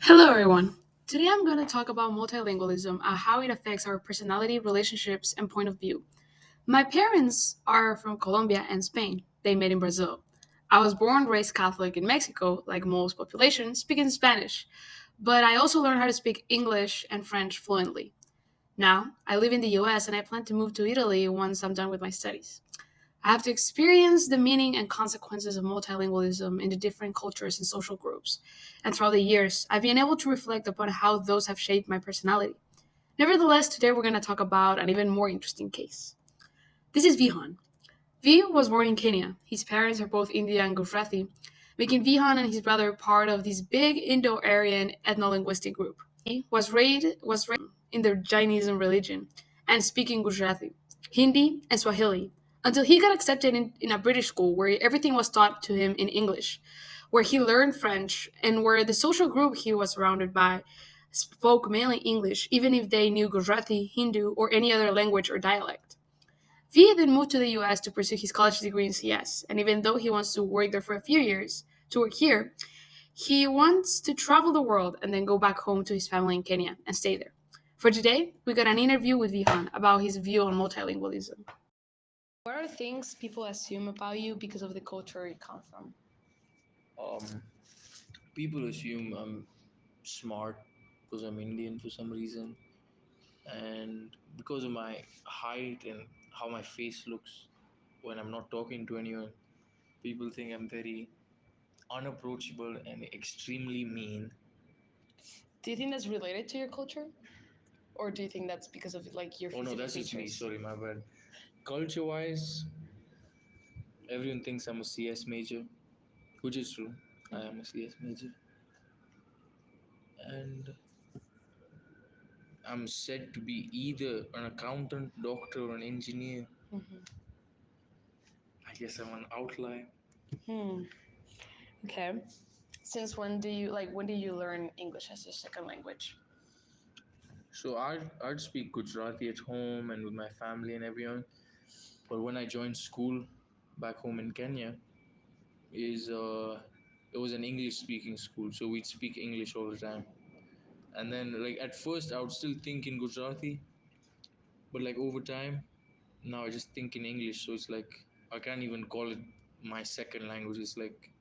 Hello, everyone. Today I'm going to talk about multilingualism and how it affects our personality, relationships, and point of view. My parents are from Colombia and Spain. They met in Brazil. I was born and raised Catholic in Mexico, like most population, speaking Spanish, but I also learned how to speak English and French fluently. Now, I live in the US and I plan to move to Italy once I'm done with my studies. I have to experience the meaning and consequences of multilingualism in the different cultures and social groups. And throughout the years, I've been able to reflect upon how those have shaped my personality. Nevertheless, today we're going to talk about an even more interesting case. This is Vihan. V was born in Kenya. His parents are both Indian and Gujarati, making Vihan and his brother part of this big Indo-Aryan ethno-linguistic group. He was raised in the Jainism religion and speaking Gujarati, Hindi, and Swahili until he got accepted in a British school where everything was taught to him in English, where he learned French, and where the social group he was surrounded by spoke mainly English, even if they knew Gujarati, Hindu, or any other language or dialect. V then moved to the US to pursue his college degree in CS, and even though he wants to work there for a few years, to work here, he wants to travel the world and then go back home to his family in Kenya and stay there. For today, we got an interview with Vihan about his view on multilingualism. What are things people assume about you because of the culture you come from? Um, People assume I'm smart because I'm Indian for some reason, and because of my height and how my face looks when I'm not talking to anyone, people think I'm very unapproachable and extremely mean. Do you think that's related to your culture? Or do you think that's because of like your Oh no, physical that's just me. features? Sorry, my bad. Culture-wise, everyone thinks I'm a CS major, which is true. I am a CS major, and I'm said to be either an accountant, doctor, or an engineer. Mm-hmm. I guess I'm an outlier. Hmm. Okay. Since when do you learn English as your second language? So I'd speak Gujarati at home and with my family and everyone. But when I joined school back home in Kenya, is it was an English speaking school, so we'd speak English all the time. And then like at first I would still think in Gujarati, but like over time now I just think in English. So it's like I can't even call it my second language. It's like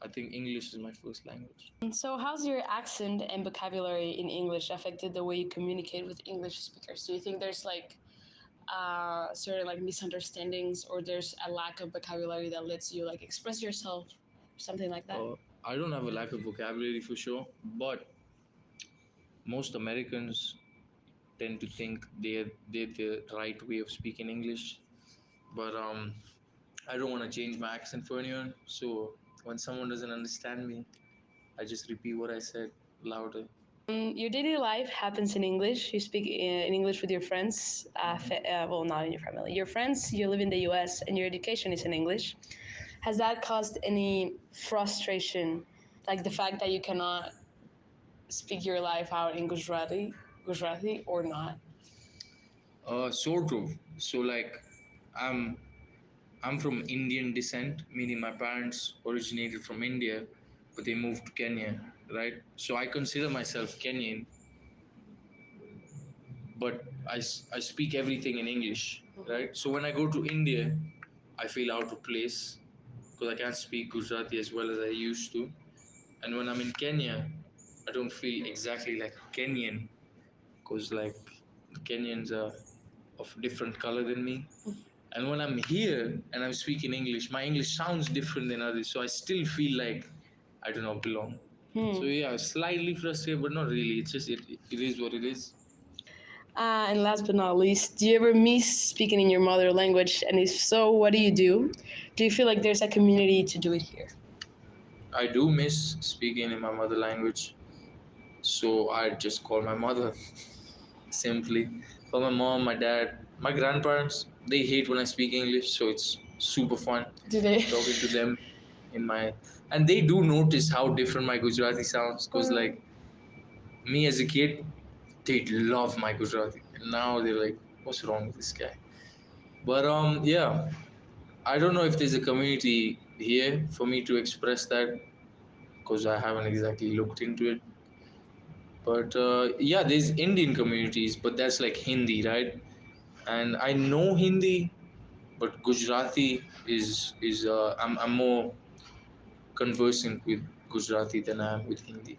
I think English is my first language. So, how's your accent and vocabulary in English affected the way you communicate with English speakers? Do you think there's like certain like misunderstandings, or there's a lack of vocabulary that lets you like express yourself, something like that? I don't have a lack of vocabulary for sure, but most Americans tend to think they're the right way of speaking English. But I don't want to change my accent for anyone. So when someone doesn't understand me, I just repeat what I said louder. Your daily life happens in English. You speak in English with your friends. Well, not in your family. Your friends. You live in the U.S. and your education is in English. Has that caused any frustration, like the fact that you cannot speak your life out in Gujarati or not? Sort of. So like, I'm I'm from Indian descent, meaning my parents originated from India, but they moved to Kenya, right? So I consider myself Kenyan, but I speak everything in English, right? So when I go to India, I feel out of place because I can't speak Gujarati as well as I used to. And when I'm in Kenya, I don't feel exactly like a Kenyan because like Kenyans are of different color than me. And when I'm here and I'm speaking English, my English sounds different than others, so I still feel like I do not belong. So yeah, slightly frustrated, but not really. It's just it is what it is. And last but not least, do you ever miss speaking in your mother language? And if so, what do you do? Do you feel like there's a community to do it here? I do miss speaking in my mother language, so I just call my mother simply. For my mom, my dad, my grandparents, they hate when I speak English, so it's super fun Do they? talking to them in my. And they do notice how different my Gujarati sounds, cause like me as a kid, they love my Gujarati, and now they're like, "What's wrong with this guy?" But yeah, I don't know if there's a community here for me to express that, cause I haven't exactly looked into it. But yeah, there's Indian communities, but that's like Hindi, right? And I know Hindi, but Gujarati is I'm more conversant with Gujarati than I am with Hindi.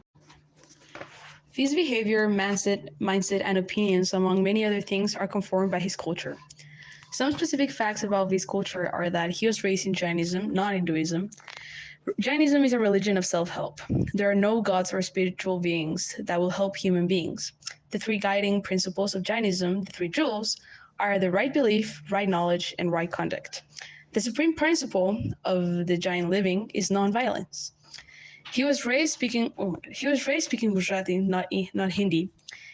His behavior, mindset, and opinions, among many other things, are conformed by his culture. Some specific facts about his culture are that he was raised in Jainism, not Hinduism. Jainism is a religion of self help. There are no gods or spiritual beings that will help human beings. The three guiding principles of Jainism, the three jewels, are the right belief, right knowledge, and right conduct. The supreme principle of the Jain living is nonviolence. He was raised speaking Gujarati, not Hindi.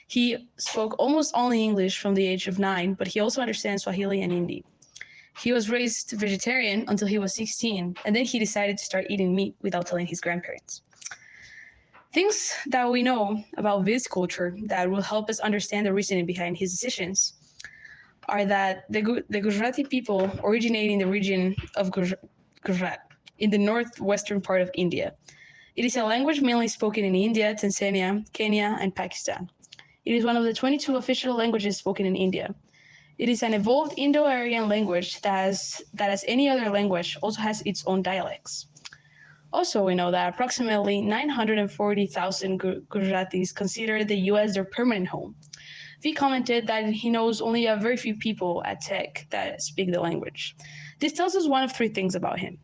He spoke almost only English from the age of 9, but he also understands Swahili and Hindi. He was raised vegetarian until he was 16, and then he decided to start eating meat without telling his grandparents. Things that we know about this culture that will help us understand the reasoning behind his decisions are that the Gujarati people originate in the region of Gujarat, in the northwestern part of India. It is a language mainly spoken in India, Tanzania, Kenya, and Pakistan. It is one of the 22 official languages spoken in India. It is an evolved Indo-Aryan language that, as any other language, also has its own dialects. Also, we know that approximately 940,000 Gujaratis consider the US their permanent home. V commented that he knows only a very few people at Tech that speak the language. This tells us one of three things about him.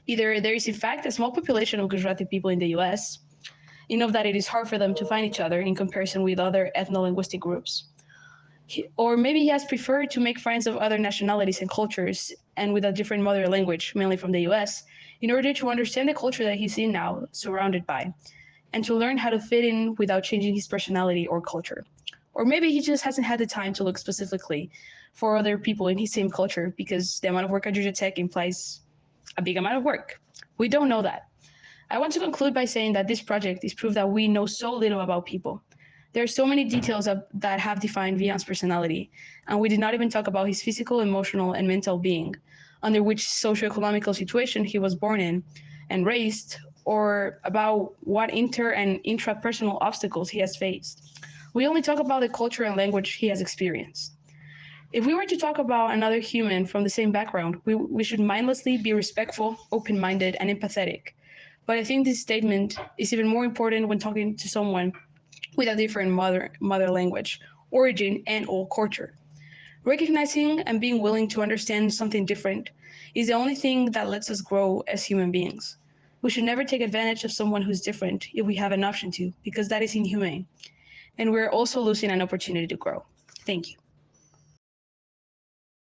Either there is, in fact, a small population of Gujarati people in the US, enough that it is hard for them to find each other in comparison with other ethno-linguistic groups. Or maybe he has preferred to make friends of other nationalities and cultures and with a different mother language, mainly from the US, in order to understand the culture that he's in now, surrounded by, and to learn how to fit in without changing his personality or culture. Or maybe he just hasn't had the time to look specifically for other people in his same culture because the amount of work at Georgia Tech implies a big amount of work. We don't know that. I want to conclude by saying that this project is proof that we know so little about people. There are so many details that have defined Vian's personality, and we did not even talk about his physical, emotional, and mental being, under which socioeconomical situation he was born in and raised, or about what inter and intrapersonal obstacles he has faced. We only talk about the culture and language he has experienced. If we were to talk about another human from the same background, we should mindlessly be respectful, open minded, and empathetic. But I think this statement is even more important when talking to someone with a different mother language, origin, and or culture. Recognizing and being willing to understand something different is the only thing that lets us grow as human beings. We should never take advantage of someone who's different if we have an option to, because that is inhumane. And we're also losing an opportunity to grow. Thank you.